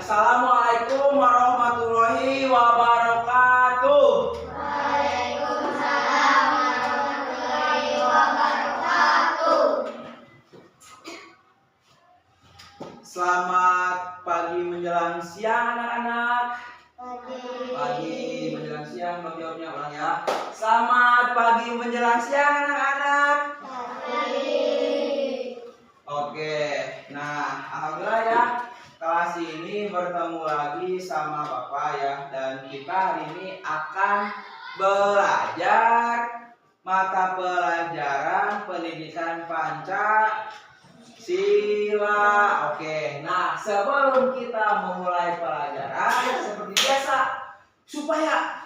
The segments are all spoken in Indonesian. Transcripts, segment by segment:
Assalamualaikum warahmatullahi wabarakatuh. Waalaikumsalam warahmatullahi wabarakatuh. Selamat pagi menjelang siang anak-anak. Pagi menjelang siang, belum jawabnya ulang ya. Selamat pagi menjelang siang anak-anak. Oke, nah alhamdulillah ya, kelas ini bertemu lagi sama Bapak ya. Dan kita hari ini akan belajar mata pelajaran pendidikan Pancasila. Oke, nah sebelum kita memulai pelajaran seperti biasa, supaya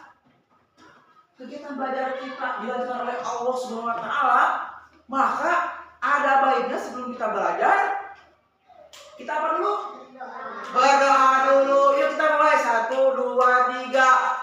kegiatan belajar kita dilanjutkan oleh Allah Subhanahu wa taala, maka ada baiknya sebelum kita belajar kita apa dulu? Berdoa dulu. Yuk kita mulai. 1, 2, 3.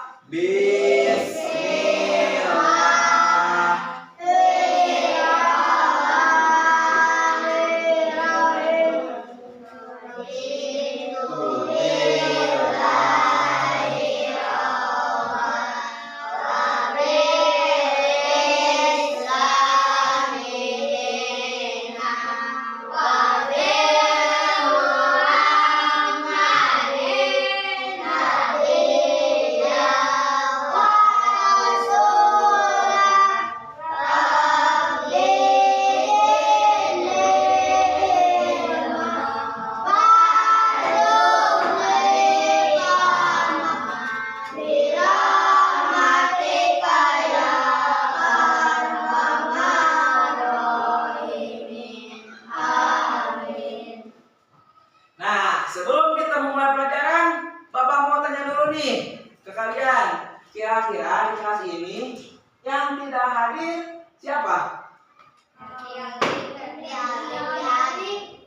Nah, sebelum kita memulai pelajaran, Bapak mau tanya dulu nih ke kalian. Kira-kira di kelas ini yang tidak hadir siapa?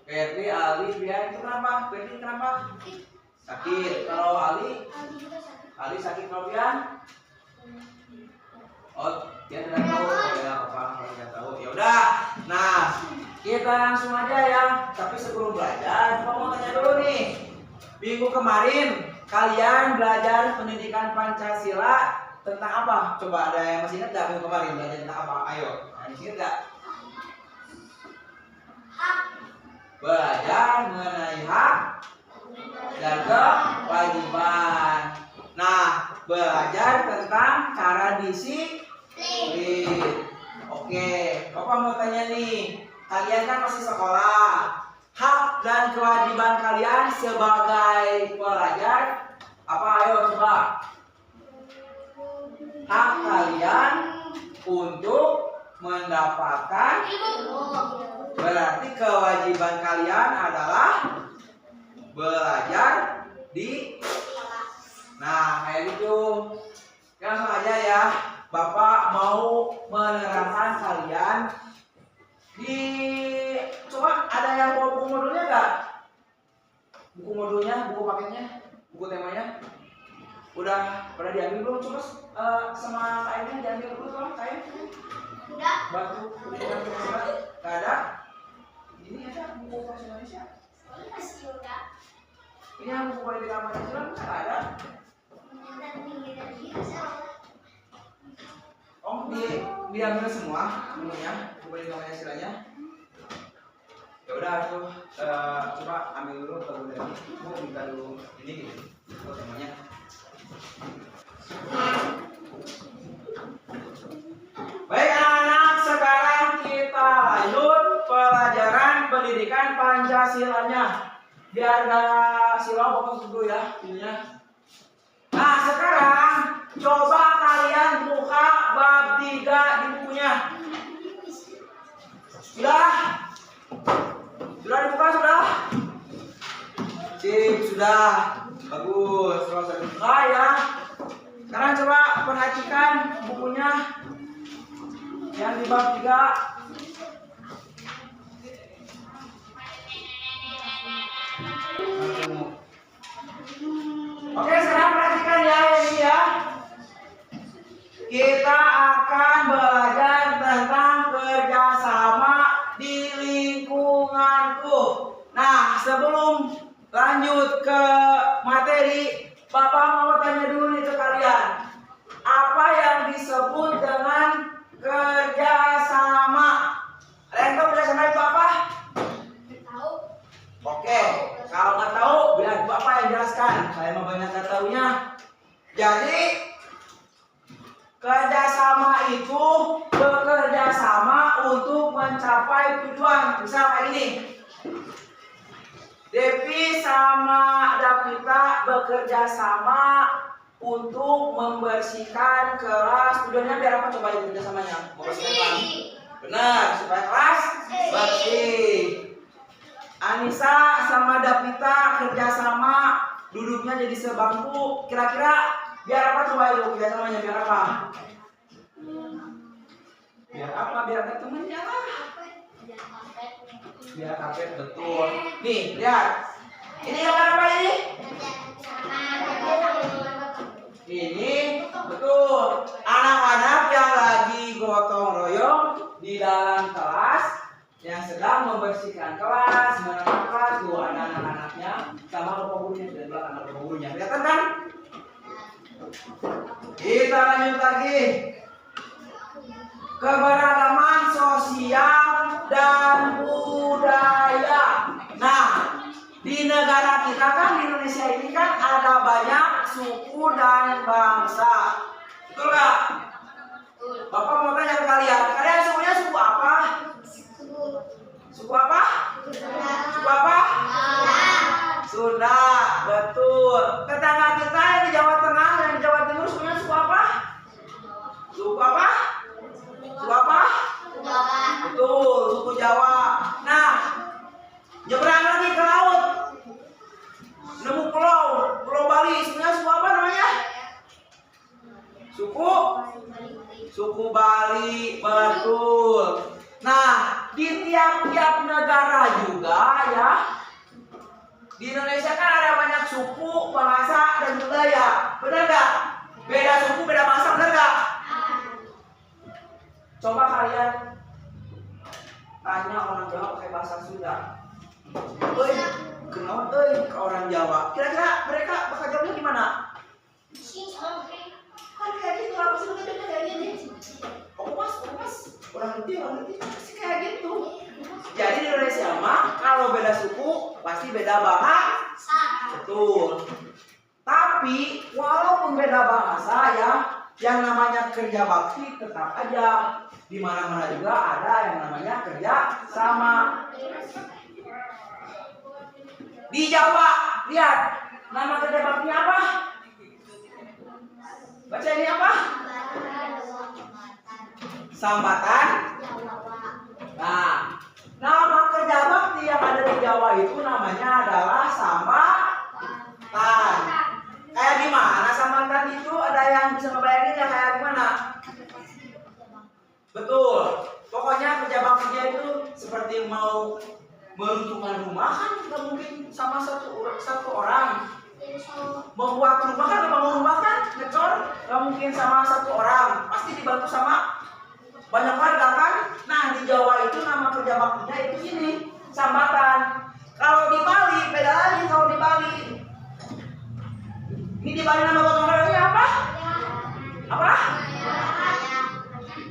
Ferdi, Ali, Bian. Itu kenapa? Ferdi kenapa? Sakit. Kalau Ali sakit. Kalau Bian? Oh, dia tidak tahu. Ya, apa kalau tidak tahu. Ya udah. Nah, kita langsung aja ya. Tapi sebelum belajar, Bapak mau tanya dulu nih. Minggu kemarin kalian belajar pendidikan Pancasila tentang apa? Coba ada yang masih ingat gak minggu kemarin belajar tentang apa? Ayo, masih ingat gak? Belajar mengenai hak dan kewajiban. Nah, belajar tentang cara disiplin. Oke, Bapak mau tanya nih. Kalian kan masih sekolah. Hak dan kewajiban kalian sebagai pelajar apa? Ayo coba. Hak kalian untuk mendapatkan, berarti kewajiban kalian adalah belajar di. Nah, kayak gitu. Langsung aja ya. Bapak mau menerangkan kalian coba ada yang bawa buku modulnya nggak? Buku modulnya, buku paketnya, buku temanya udah pada diambil belum? Coba sama kainnya diambil dulu tolong kain. Udah. Batu pendidikan Pancasila nggak ada. Ini ada buku bahasa Indonesia. Ini yang buku pendidikan Pancasila nggak ada. Oh, diambil semua bukunya, buku pendidikan Pancasilanya. Ya udah tuh, coba ambil dulu kalau udah mau minta dulu ini gitu, temanya. Baik anak-anak, sekarang kita lanjut pelajaran pendidikan Pancasilanya. Biar gak silau, fokus dulu ya ininya. Nah sekarang coba kalian buka bab 3 di bukunya. Sudah dibuka sudah? Sip, sudah. Bagus. Kalau sudah dibuka ya. Sekarang coba perhatikan bukunya yang di bab 3. Oke, sekarang perhatikan ya ini ya. Kita akan belajar tentang kerjasama di lingkunganku. Nah, sebelum lanjut ke materi, Bapak mau tanya dulu nih ke kalian. Apa yang disebut dengan kerjasama? Ada yang tahu kerjasama itu apa? Tahu. Oke, kalau nggak tahu biar Bapak yang jelaskan. Saya mau banyak nggak tahunya. Jadi kerjasama itu bekerja sama untuk mencapai tujuan. Misal kayak ini, Devi sama Davita bekerja sama untuk membersihkan kelas. Tujuannya biar apa? Coba itu kerjasamanya. Membersihkan kelas. Benar, supaya kelas bersih. Anissa sama Davita kerjasama duduknya jadi sebangku. Kira-kira biar apa coba itu kerjasamanya? Biar apa? Biar apa? Biar ada temennya lah. Biar kapet, betul. Nih, lihat. Ini gambar apa ini? Ini betul. Anak-anak yang lagi gotong royong di dalam kelas yang sedang membersihkan kelas, merawat kelas. Tuh ada anak-anaknya sama bapak gurunya di belakang ada bapak gurunya. Kelihatan kan? Kita lanjut lagi. Keberagaman sosial dan budaya. Nah, di negara kita kan di Indonesia ini kan ada banyak suku dan bangsa. Betul nggak? Bapak mau tanya ke kalian. Kalian sukunya suku apa? Suku apa? Suku apa? Sunda. Betul. Tetangga kita yang di Jawa Tengah dan di Jawa Timur sukunya suku apa? Suku apa? Suku apa? Betul, suku Jawa. Nah, nyebrang lagi ke laut, nemu pulau Bali. Sebenarnya suku apa namanya? Suku Bali, betul. Nah, di tiap-tiap negara juga ya. Di Indonesia kan ada banyak suku, bahasa, dan budaya. Benar nggak? Beda suku, beda bahasa, benar nggak? Coba kalian tanya orang Jawa pakai bahasa Sunda. Oi, kenapa ke orang Jawa? Kira-kira mereka bakal jawabnya gimana? Kan kayak gitu, apa sih mereka kayak gini? Oh mas, orang ngerti pasti kayak gitu. Jadi di Indonesia mah kalau beda suku pasti beda bahasa. Betul. Tapi walaupun beda bahasa ya, yang namanya kerja bakti tetap aja. Di mana-mana juga ada yang namanya kerja sama. Di Jawa, lihat nama kerja baktinya apa? Baca ini apa? Sambatan. Nah, nama kerja bakti yang ada di Jawa itu namanya adalah sambatan. Kayak gimana sambatan itu? Ada yang bisa ngebayangin ya kayak gimana? Betul. Pokoknya kerja baktinya itu seperti mau meruntuhkan rumah kan nggak mungkin sama satu orang. Membuat rumah kan, membangun rumah kan, ngecor nggak mungkin sama satu orang. Pasti dibantu sama banyak warga kan. Nah di Jawa itu nama kerja baktinya itu ini sambatan. Kalau di Bali beda lagi. Kalau di Bali ini di Bali nama gotong royongnya apa? Apa?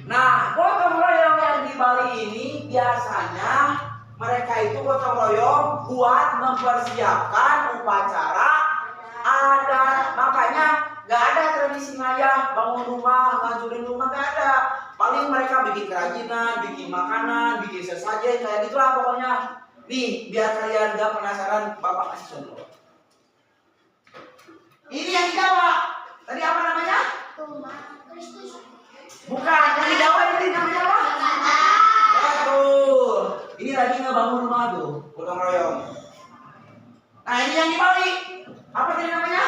Nah, gotong royong yang di Bali ini biasanya mereka itu gotong royong buat mempersiapkan upacara adat. Makanya nggak ada tradisi ngayah bangun rumah, ngancurin rumah, nggak ada. Paling mereka bikin kerajinan, bikin makanan, bikin sesajen kayak gitulah pokoknya. Nih, biar kalian nggak penasaran, Bapak kasih contoh. Ini yang di Jawa. Tadi apa namanya? Bukan, yang di Jawa ini namanya apa? Betul. Ini lagi ngebangun rumah tuh, gotong royong. Nah ini yang di Bali, apa tadi namanya?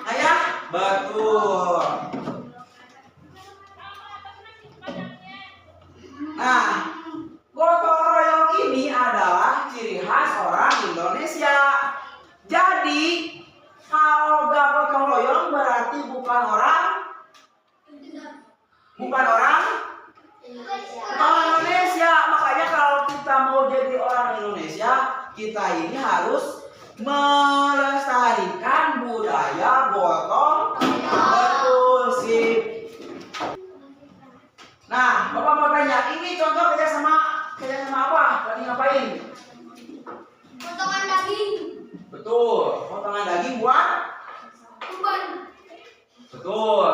Ayah? Betul. Nah, gotong royong ini adalah ciri khas orang Indonesia. Jadi, kalau gak gotong royong berarti bukan orang Indonesia. Makanya kalau kita mau jadi orang Indonesia, kita ini harus melestarikan budaya gotong betul sip. Nah, Bapak mau tanya, ini contoh kerjasama apa? Lagi ngapain? Potongan daging. Betul, potongan daging buat? Kurban. Betul.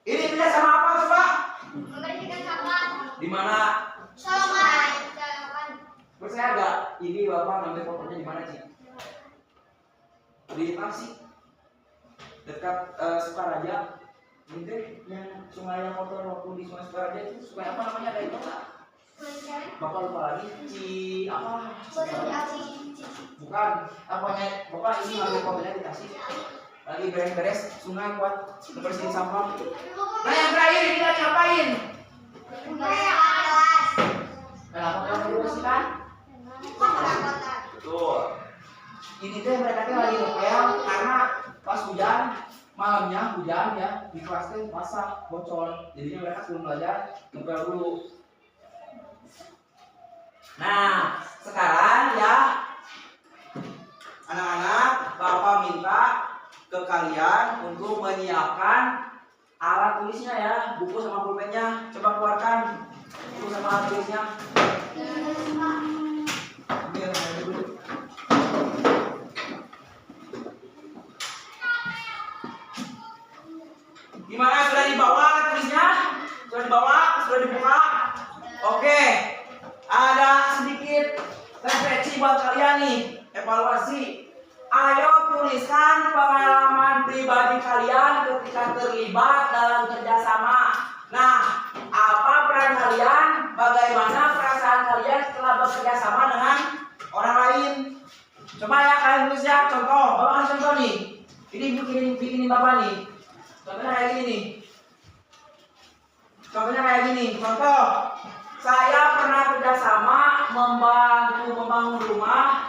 Ini kerjasama apa coba? Membersihkan sampah. Di mana? Solokan. Percaya gak? Ini Bapak ngambil fotonya di mana sih? Di Tasik, dekat Sukaraja. Ini deh yang sungai yang kotor waktu di sungai Sukaraja itu sungai apa namanya, ada itu nggak? Bapak lupa lagi. Apa? Bukan. Apanya? Bapak ini ngambil fotonya di Tasik. Lagi beres-beres sungai buat bersihin sampah. Nah yang terakhir ini lagi ngapain? Kenapa kamu dibersihkan? Betul. Ini tuh mereka tuh lagi ngepel karena pas hujan, malamnya hujan ya, di kelas tuh basah, bocor. Jadinya mereka sebelum belajar ngepel dulu. Nah, sekarang ya anak-anak, Bapak minta ke kalian untuk menyiapkan alat tulisnya ya, buku sama pulpennya. Coba keluarkan buku sama alat tulisnya. Gimana, sudah dibawa tulisnya? Sudah dibawa? Sudah dibuka? Oke. Ada sedikit refleksi buat kalian nih, evaluasi. Ayo tuliskan pengalaman pribadi kalian ketika terlibat dalam kerjasama. Nah, apa peran kalian? Bagaimana perasaan kalian setelah bekerja sama dengan orang lain? Coba ya kalian tulis ya, contoh. Bapak kasih contoh nih. Ini bikinin Bapak nih. Contohnya kayak gini nih. Contohnya kayak gini. Contoh, saya pernah kerjasama membantu membangun rumah.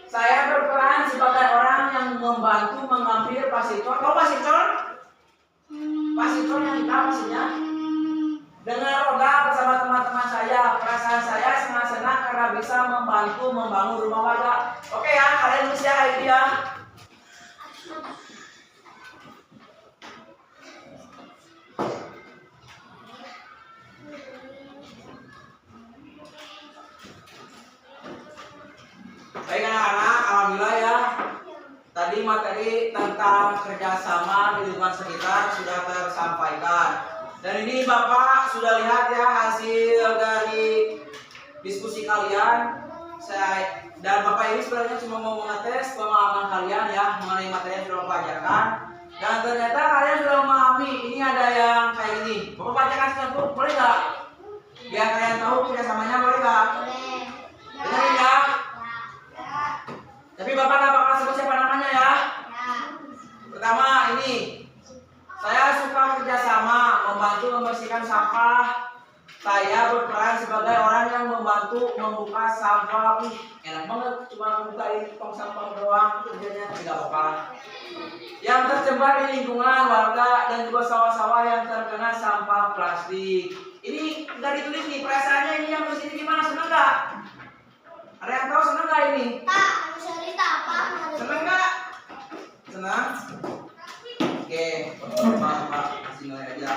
Saya berperan sebagai orang yang membantu mengambil pasicor. Tahu pasicor? Pasicor yang hitam maksudnya. Dengan roda bersama teman-teman saya, perasaan saya senang-senang karena bisa membantu membangun rumah warga. Oke ya, kalian tulis ya kayak gitu ya. Baik anak-anak, alhamdulillah ya. Tadi materi tentang kerjasama di lingkungan sekitar sudah tersampaikan. Dan ini Bapak sudah lihat ya hasil dari diskusi kalian. Dan Bapak ini sebenarnya cuma mau mengetes pemahaman kalian ya mengenai materi yang sudah Bapak ajarkan. Dan ternyata kalian sudah memahami. Ini ada yang kayak gini. Bapak bacakan satu, boleh nggak? Biar kalian tahu kerjasamanya, boleh nggak? Dengerin ya. Tapi Bapak nggak bakal sebut siapa namanya ya. Pertama ini, saya suka kerjasama, membantu membersihkan sampah. Saya berperan sebagai orang yang membantu membuka sampah. Enak banget, cuma membuka tong sampah doang kerjanya, tidak apa-apa. Yang tersebar di lingkungan warga dan juga sawah-sawah yang terkena sampah plastik. Ini nggak ditulis nih, perasaannya ini yang nulis ini gimana, seneng nggak? Ada yang tahu seneng nggak ini? Tak, cerita apa? Seneng nggak? Senang? Oke, Bapak kasih nilai aja.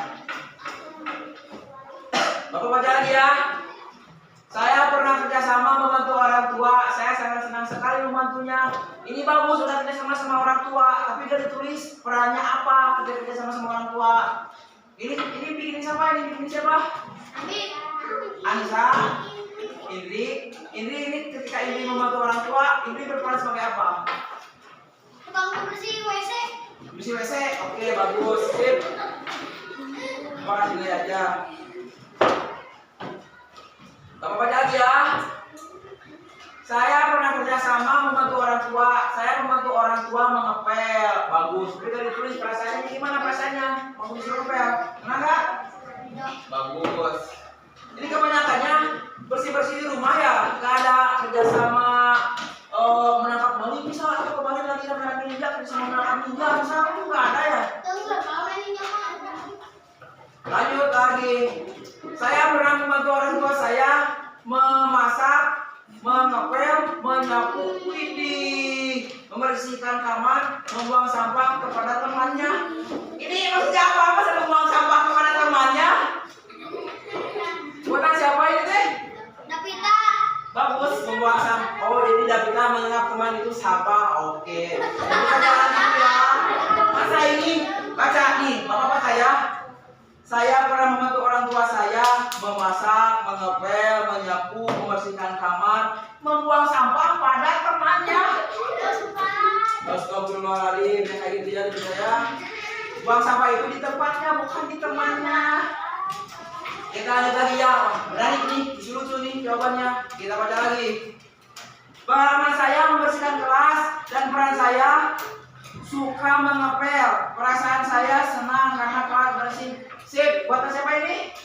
Bapak baca lagi ya. Saya pernah kerjasama membantu orang tua. Saya sangat senang sekali membantunya. Ini bagus, sudah kerjasama sama orang tua. Tapi gak ditulis perannya apa ketika kerjasama sama orang tua. Ini bikin siapa? Ini bikin siapa? Anissa. Indri ini ketika Indri membantu orang tua, Indri berperan sebagai apa? Tukang bersih WC. Bersih WC. Oke, bagus. Sip. Bapak kasih nilai aja. Bapak baca lagi ya. Saya pernah kerjasama membantu orang tua. Saya membantu orang tua mengepel. Bagus. Tapi tadi tulis perasaannya gimana perasaannya? Mau disuruh ngepel. Kenapa nggak? Bagus. Ini kebanyakannya bersih-bersih di rumah ya. Nggak ada kerjasama menangkap maling misal, atau kemarin lagi rame-rame ninja kerjasama menangkap ninja misal, itu nggak ada ya. Lanjut lagi. Saya pernah membantu orang tua saya memasak, mengepel, menyapu, membersihkan membersihkan kamar, membuang sampah kepada temannya. Ini maksudnya apa? Masa membuang sampah kepada temannya? Bukan siapa ini teh? Davita. Bagus, membuang sampah. Oh, jadi Davita menganggap teman itu sampah. Oke. Jadi kita lanjut ya. Masa ini baca nih, Bapak baca ya. Saya pernah membantu orang tua saya memasak, mengepel, menyapu, membersihkan kamar, membuang sampah pada temannya. Astagfirullahaladzim, kayak gitu ya gitu ya. Buang sampah itu di tempatnya, bukan di temannya. Kita lanjut lagi ya. Berani nih, disuruh tuh nih jawabannya. Kita baca lagi. Pengalaman saya membersihkan kelas dan peran saya suka mengepel. Perasaan saya senang karena kelas bersih. Sip, buatan siapa ini?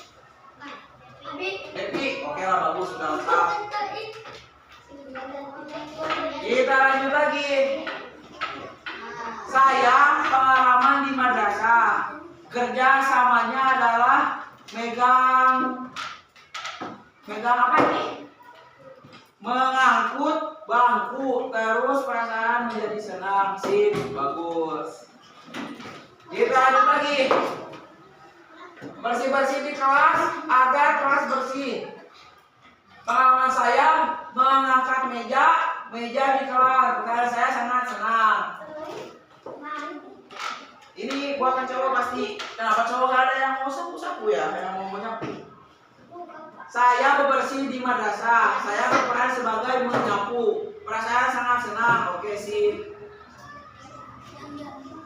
Happy. Oke lah, bagus, sudah lengkap. Kita lanjut lagi. Saya pengalaman di madrasah. Kerja samanya adalah megang apa ini? Mengangkut bangku. Terus perasaan menjadi senang. Sip, bagus. Kita lanjut lagi. Bersih-bersih di kelas agar kelas bersih. Pengalaman saya mengangkat meja di kelas karena saya sangat senang. Ini buatan cowok pasti. Kenapa cowok gak ada yang mau sapu-sapu ya? Yang mau menyapu. Saya bebersih di madrasah. Saya berperan sebagai menyapu. Perasaan sangat senang. Oke, sip.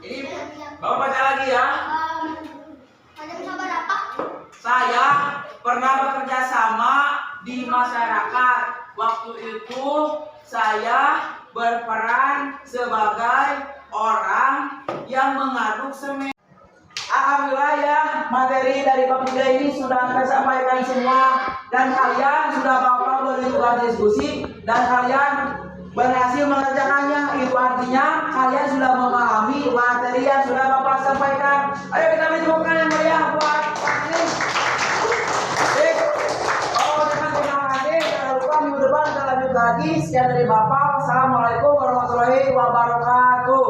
Ini Bapak baca lagi ya. Saya pernah bekerja sama di masyarakat. Waktu itu saya berperan sebagai orang yang mengaduk semen. Alhamdulillah ya, materi dari Pak Budha ini sudah saya sampaikan semua dan kalian sudah Bapak beri tugas diskusi dan kalian berhasil mengerjakannya. Itu artinya kalian sudah memahami materi yang sudah Bapak sampaikan. Ayo kita mencoba yang meriah buat Pak Kris. Terima kasih. Jangan lupa minggu depan kita lanjut lagi. Sekian dari Bapak. Wassalamualaikum warahmatullahi wabarakatuh.